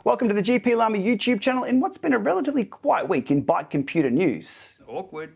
Welcome to the GPLama YouTube channel in what's been a relatively quiet week in bike computer news. Awkward.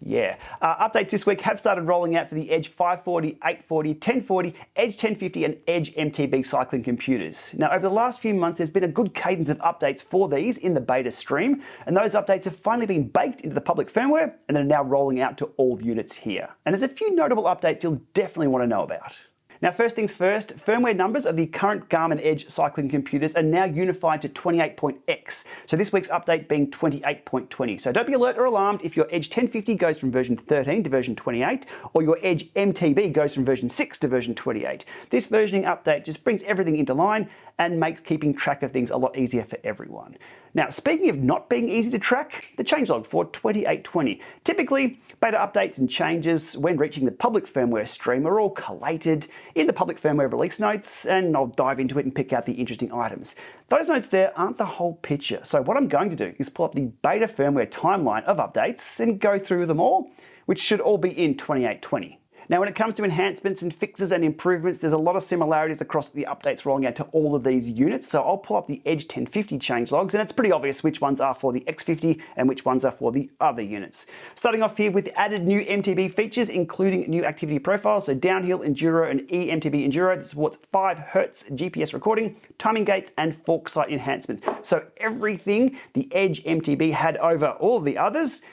Yeah. Updates this week have started rolling out for the Edge 540, 840, 1040, Edge 1050 and Edge MTB cycling computers. Now, over the last few months, there's been a good cadence of updates for these in the beta stream, and those updates have finally been baked into the public firmware and are now rolling out to all units here. And there's a few notable updates you'll definitely want to know about. Now, first things first, firmware numbers of the current Garmin Edge cycling computers are now unified to 28.x, so this week's update being 28.20. So don't be alert or alarmed if your Edge 1050 goes from version 13 to version 28, or your Edge MTB goes from version 6 to version 28. This versioning update just brings everything into line and makes keeping track of things a lot easier for everyone. Now, speaking of not being easy to track, the changelog for 2820. Typically, beta updates and changes when reaching the public firmware stream are all collated in the public firmware release notes, and I'll dive into it and pick out the interesting items. Those notes there aren't the whole picture, so what I'm going to do is pull up the beta firmware timeline of updates and go through them all, which should all be in 2820. Now, when it comes to enhancements and fixes and improvements, there's a lot of similarities across the updates rolling out to all of these units. So I'll pull up the Edge 1050 changelogs, and it's pretty obvious which ones are for the X50 and which ones are for the other units. Starting off here with added new MTB features, including new activity profiles. So downhill enduro and eMTB enduro that supports 5 Hz GPS recording, timing gates, and fork sight enhancements. So everything the Edge MTB had over all the others,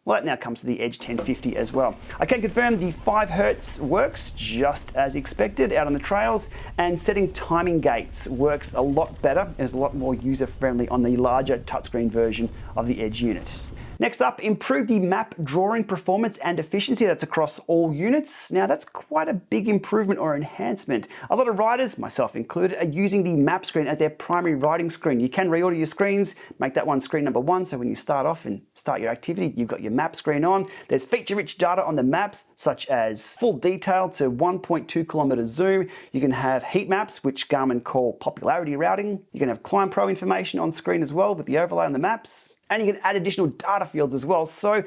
well, that now comes to the Edge 1050 as well. I can confirm the 5 Hz works just as expected out on the trails, and setting timing gates works a lot better. It's a lot more user-friendly on the larger touchscreen version of the Edge unit. Next up, improve the map drawing performance and efficiency. That's across all units. Now, that's quite a big improvement or enhancement. A lot of riders, myself included, are using the map screen as their primary riding screen. You can reorder your screens, make that one screen number 1, so when you start off and start your activity, you've got your map screen on. There's feature-rich data on the maps, such as full detail to 1.2 kilometer zoom. You can have heat maps, which Garmin call popularity routing. You can have Climb Pro information on screen as well with the overlay on the maps. And you can add additional data fields as well. So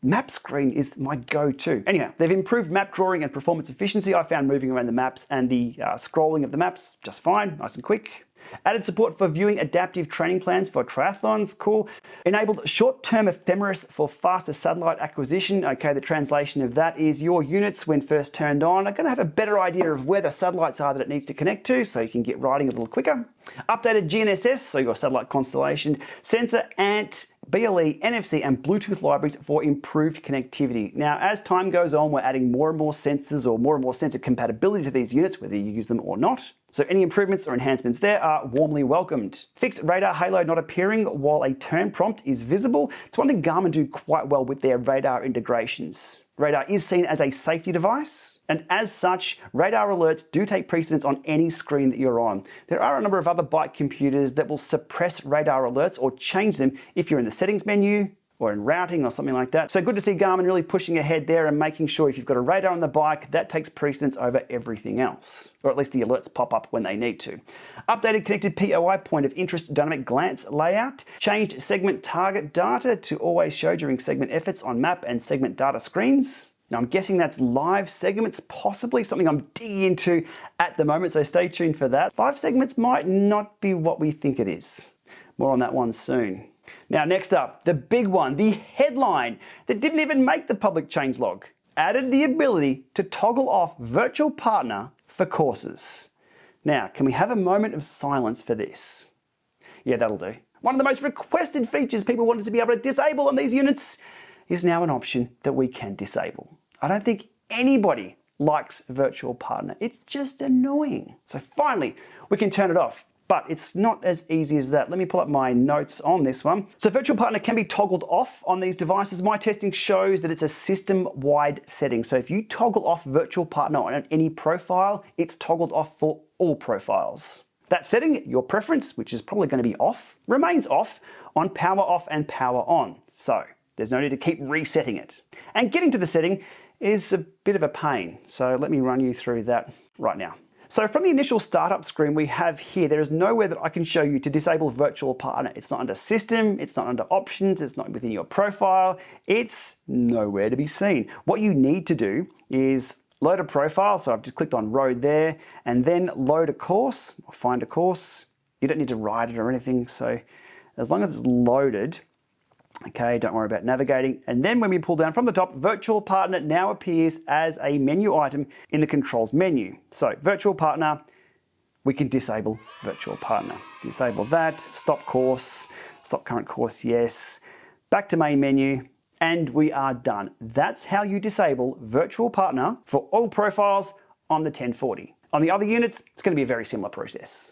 map screen is my go-to. Anyhow, they've improved map drawing and performance efficiency. I found moving around the maps and the scrolling of the maps just fine, nice and quick. Added support for viewing adaptive training plans for triathlons, cool. Enabled short-term ephemeris for faster satellite acquisition. Okay, the translation of that is your units, when first turned on, are going to have a better idea of where the satellites are that it needs to connect to, so you can get riding a little quicker. Updated GNSS, so your satellite constellation, sensor, ANT, BLE, NFC, and Bluetooth libraries for improved connectivity. Now, as time goes on, we're adding more and more sensors or more and more sensor compatibility to these units, whether you use them or not. So any improvements or enhancements there are warmly welcomed. Fixed radar halo not appearing while a turn prompt is visible. It's one thing Garmin do quite well with their radar integrations. Radar is seen as a safety device, and as such, radar alerts do take precedence on any screen that you're on. There are a number of other bike computers that will suppress radar alerts or change them if you're in the settings menu or in routing or something like that. So good to see Garmin really pushing ahead there and making sure if you've got a radar on the bike, that takes precedence over everything else, or at least the alerts pop up when they need to. Updated connected POI, point of interest dynamic glance layout, changed segment target data to always show during segment efforts on map and segment data screens. Now, I'm guessing that's live segments, possibly something I'm digging into at the moment, so stay tuned for that. Live segments might not be what we think it is. More on that one soon. Now, next up, the big one, the headline that didn't even make the public changelog. Added the ability to toggle off virtual partner for courses. Now, can we have a moment of silence for this? Yeah, that'll do. One of the most requested features people wanted to be able to disable on these units is now an option that we can disable. I don't think anybody likes virtual partner. It's just annoying. So finally, we can turn it off. But it's not as easy as that. Let me pull up my notes on this one. So virtual partner can be toggled off on these devices. My testing shows that it's a system-wide setting. So if you toggle off virtual partner on any profile, it's toggled off for all profiles. That setting, your preference, which is probably going to be off, remains off on power off and power on. So there's no need to keep resetting it. And getting to the setting is a bit of a pain. So let me run you through that right now. So from the initial startup screen we have here, there is nowhere that I can show you to disable virtual partner. It's not under system, it's not under options, it's not within your profile, it's nowhere to be seen. What you need to do is load a profile, so I've just clicked on road there, and then load a course, or find a course You don't need to write it or anything. So as long as it's loaded, okay, don't worry about navigating. And then when we pull down from the top, Virtual Partner now appears as a menu item in the controls menu. So Virtual Partner, we can disable Virtual Partner. Disable that, stop course, stop current course, yes. Back to main menu, and we are done. That's how you disable Virtual Partner for all profiles on the 1040. On the other units, it's going to be a very similar process.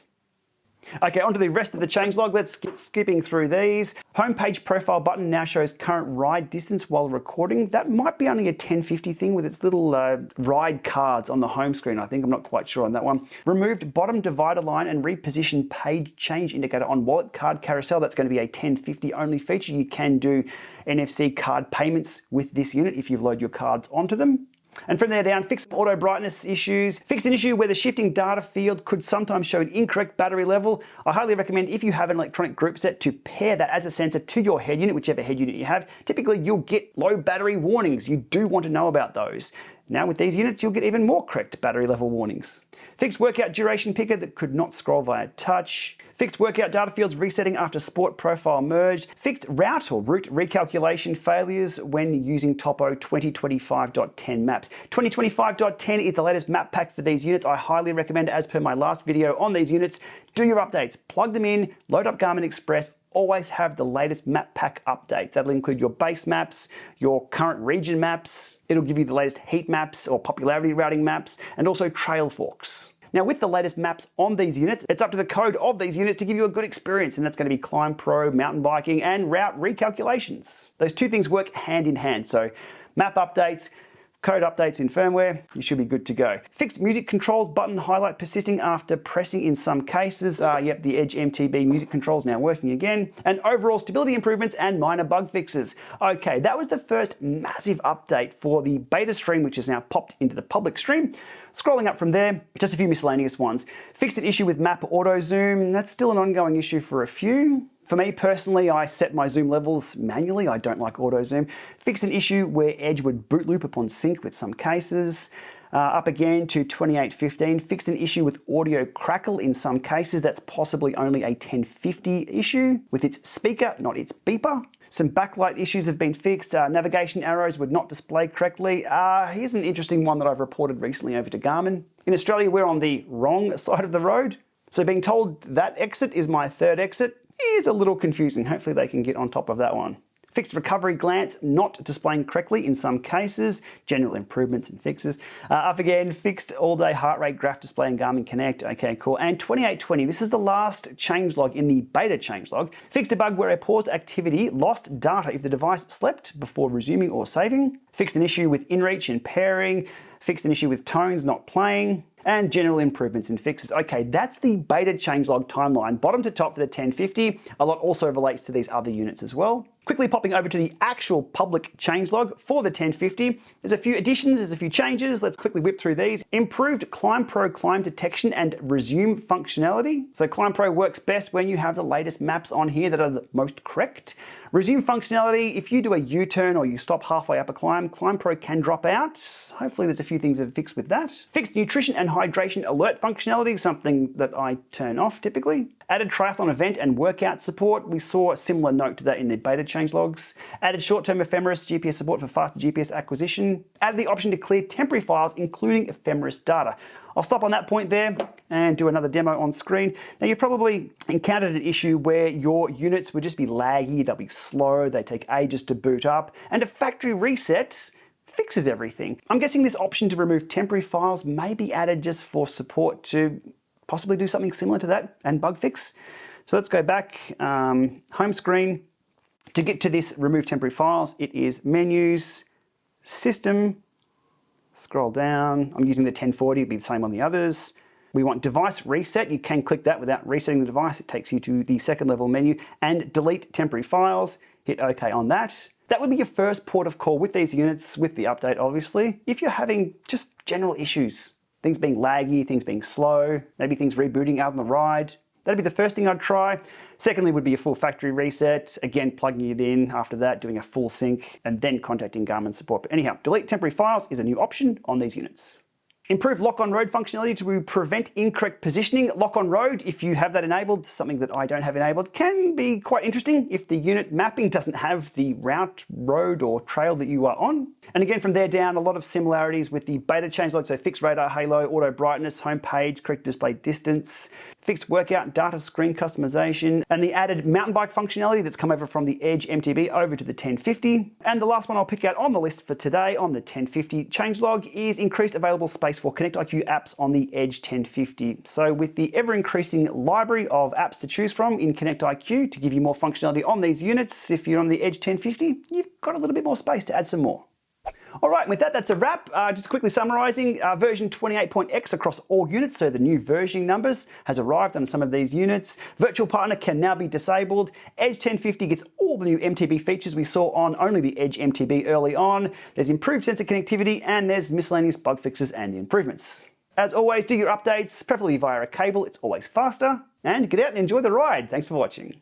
Okay, on to the rest of the changelog. Let's get skipping through these. Homepage profile button now shows current ride distance while recording. That might be only a 1050 thing with its little ride cards on the home screen. I think I'm not quite sure on that one. Removed bottom divider line and repositioned page change indicator on wallet card carousel. That's going to be a 1050 only feature. You can do NFC card payments with this unit if you load your cards onto them. And from there down, fixed auto brightness issues. Fixed an issue where the shifting data field could sometimes show an incorrect battery level. I highly recommend, if you have an electronic group set, to pair that as a sensor to your head unit, whichever head unit you have. Typically, you'll get low battery warnings. You do want to know about those. Now with these units, you'll get even more correct battery level warnings. Fixed workout duration picker that could not scroll via touch. Fixed workout data fields resetting after sport profile merged. Fixed route or route recalculation failures when using Topo 2025.10 maps. 2025.10 is the latest map pack for these units. I highly recommend, as per my last video on these units, do your updates, plug them in, load up Garmin Express, always have the latest map pack updates. That'll include your base maps, your current region maps. It'll give you the latest heat maps or popularity routing maps, and also trail forks. Now with the latest maps on these units, it's up to the code of these units to give you a good experience, and that's going to be Climb Pro, mountain biking, and route recalculations. Those two things work hand in hand, so map updates, code updates in firmware, you should be good to go. Fixed music controls button highlight persisting after pressing in some cases. Yep, the Edge MTB music controls now working again. And overall stability improvements and minor bug fixes. Okay, that was the first massive update for the beta stream, which is now popped into the public stream. Scrolling up from there, just a few miscellaneous ones. Fixed an issue with map auto zoom. That's still an ongoing issue for a few. For me personally, I set my zoom levels manually. I don't like auto zoom. Fixed an issue where Edge would boot loop upon sync with some cases. Up again to 2815. Fixed an issue with audio crackle in some cases. That's possibly only a 1050 issue with its speaker, not its beeper. Some backlight issues have been fixed. Navigation arrows would not display correctly. Here's an interesting one that I've reported recently over to Garmin. In Australia, we're on the wrong side of the road. So being told that exit is my third exit is a little confusing. Hopefully they can get on top of that one. Fixed recovery glance not displaying correctly in some cases. General improvements and fixes. Up again, fixed all-day heart rate graph display in Garmin Connect. Okay, cool. And 2820, this is the last changelog in the beta changelog. Fixed a bug where a paused activity lost data if the device slept before resuming or saving. Fixed an issue with inReach and pairing. Fixed an issue with tones not playing. And general improvements and fixes. Okay, that's the beta changelog timeline, bottom to top for the 1050. A lot also relates to these other units as well. Quickly popping over to the actual public changelog for the 1050. There's a few additions, there's a few changes. Let's quickly whip through these. Improved Climb Pro climb detection and resume functionality. So Climb Pro works best when you have the latest maps on here that are the most correct. Resume functionality, if you do a U-turn or you stop halfway up a climb, Climb Pro can drop out. Hopefully there's a few things that are fixed with that. Fixed nutrition and hydration alert functionality, something that I turn off typically. Added triathlon event and workout support. We saw a similar note to that in the beta changelogs. Added short-term ephemeris GPS support for faster GPS acquisition. Added the option to clear temporary files, including ephemeris data. I'll stop on that point there and do another demo on screen. Now you've probably encountered an issue where your units would just be laggy, they'll be slow, they take ages to boot up, and a factory reset fixes everything. I'm guessing this option to remove temporary files may be added just for support to possibly do something similar to that and bug fix. So let's go back, home screen. To get to this remove temporary files, it is menus, system, scroll down. I'm using the 1040, it'll be the same on the others. We want device reset. You can click that without resetting the device. It takes you to the second level menu, and delete temporary files. Hit OK on that. That would be your first port of call with these units, with the update obviously. If you're having just general issues, things being laggy, things being slow, maybe things rebooting out on the ride, that'd be the first thing I'd try. Secondly would be a full factory reset, again plugging it in, after that doing a full sync, and then contacting Garmin support. But anyhow, delete temporary files is a new option on these units. Improved lock-on-road functionality to prevent incorrect positioning. Lock-on-road, if you have that enabled, something that I don't have enabled, can be quite interesting if the unit mapping doesn't have the route, road, or trail that you are on. And again, from there down, a lot of similarities with the beta changelog, so fixed radar halo, auto brightness, home page, correct display distance, fixed workout, data screen customization, and the added mountain bike functionality that's come over from the Edge MTB over to the 1050. And the last one I'll pick out on the list for today on the 1050 changelog is increased available space for Connect IQ apps on the Edge 1050. So with the ever-increasing library of apps to choose from in Connect IQ to give you more functionality on these units, if you're on the Edge 1050, you've got a little bit more space to add some more. All right, with that, that's a wrap. Just quickly summarizing, version 28.x across all units, so the new versioning numbers has arrived on some of these units. Virtual Partner can now be disabled. Edge 1050 gets all the new MTB features we saw on only the Edge MTB early on. There's improved sensor connectivity, and there's miscellaneous bug fixes and improvements. As always, do your updates, preferably via a cable, it's always faster. And get out and enjoy the ride. Thanks for watching.